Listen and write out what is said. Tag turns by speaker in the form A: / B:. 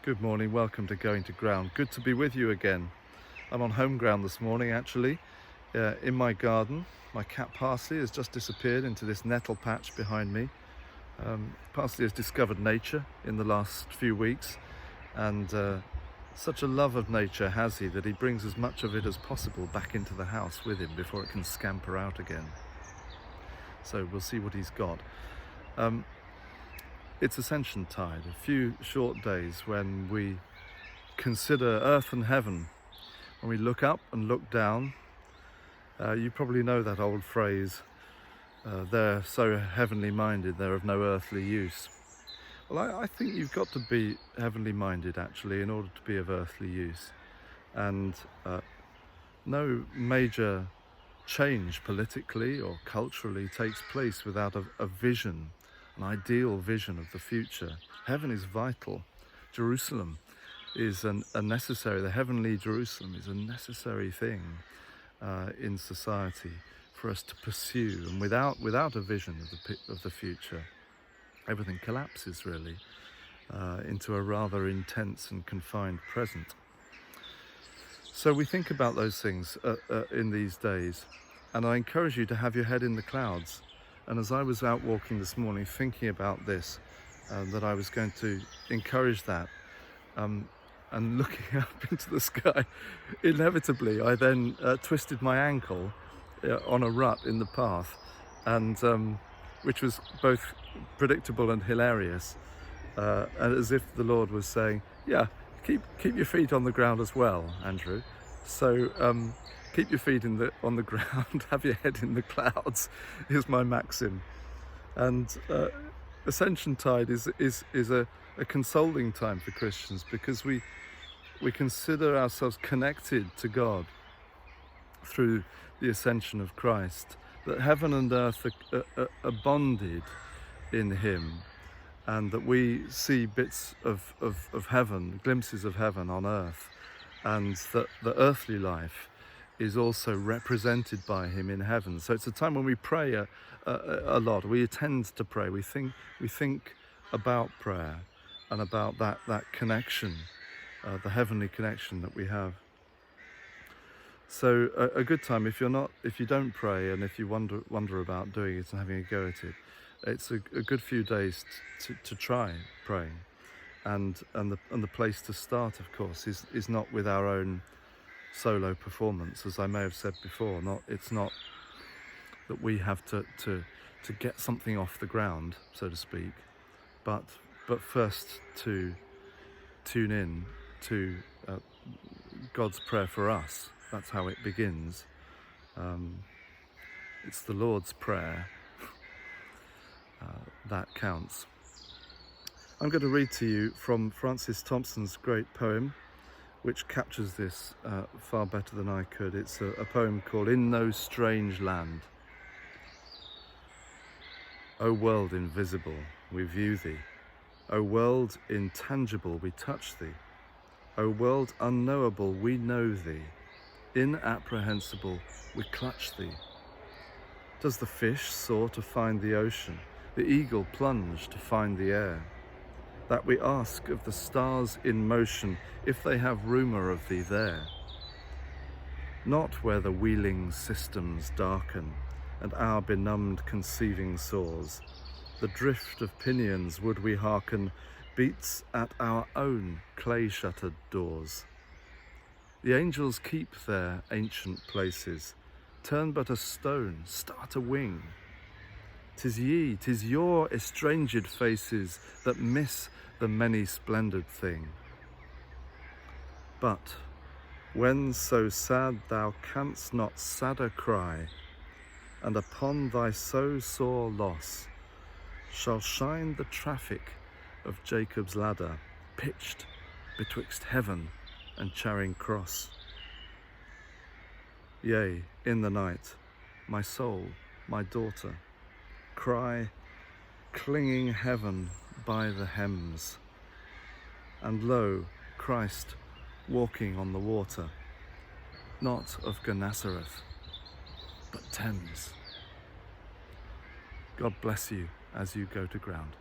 A: Good morning, welcome to Going to Ground. Good to be with you again. I'm on home ground this morning actually, in my garden. My cat Parsley has just disappeared into this nettle patch behind me. Parsley has discovered nature in the last few weeks, and such a love of nature has he that he brings as much of it as possible back into the house with him before it can scamper out again. So we'll see what he's got. It's Ascension Tide, a few short days when we consider earth and heaven. When we look up and look down, you probably know that old phrase, they're so heavenly minded, they're of no earthly use. Well, I think you've got to be heavenly minded actually in order to be of earthly use. And no major change politically or culturally takes place without a vision, an ideal vision of the future. Heaven is vital. Jerusalem is a necessary, the heavenly Jerusalem is a necessary thing in society for us to pursue. And without a vision of the future, everything collapses really into a rather intense and confined present. So we think about those things in these days, and I encourage you to have your head in the clouds. And as I was out walking this morning thinking about this, that I was going to encourage that, and looking up into the sky, inevitably I then twisted my ankle on a rut in the path, and which was both predictable and hilarious, and as if the Lord was saying, yeah, keep your feet on the ground as well, Andrew. So keep your feet on the ground, have your head in the clouds, is my maxim. And Ascension Tide is a consoling time for Christians, because we consider ourselves connected to God through the ascension of Christ, that heaven and earth are bonded in him, and that we see bits of heaven, glimpses of heaven on earth, and that the earthly life is also represented by him in heaven. So it's a time when we pray a lot. We attend to pray. We think about prayer and about that connection, the heavenly connection that we have. So a good time, if you don't pray, and if you wonder about doing it and having a go at it, it's a good few days to try praying. And the place to start, of course, is not with our own solo performance, as I may have said before. It's not that we have to get something off the ground, so to speak, but first to tune in to God's prayer for us. That's how it begins. It's the Lord's Prayer that counts. I'm going to read to you from Francis Thompson's great poem, which captures this far better than I could. It's a poem called In No Strange Land. O world invisible, we view thee. O world intangible, we touch thee. O world unknowable, we know thee. Inapprehensible, we clutch thee. Does the fish soar to find the ocean, the eagle plunge to find the air? That we ask of the stars in motion if they have rumour of thee there. Not where the wheeling systems darken and our benumbed conceiving soars. The drift of pinions, would we hearken, beats at our own clay-shuttered doors. The angels keep their ancient places, turn but a stone, start a wing. 'Tis ye, 'tis your estranged faces that miss the many splendid thing. But when so sad thou canst not sadder cry, and upon thy so sore loss shall shine the traffic of Jacob's ladder, pitched betwixt heaven and Charing Cross. Yea, in the night, my soul, my daughter, cry, clinging heaven by the hems, and lo, Christ walking on the water, not of Gennesareth, but Thames. God bless you as you go to ground.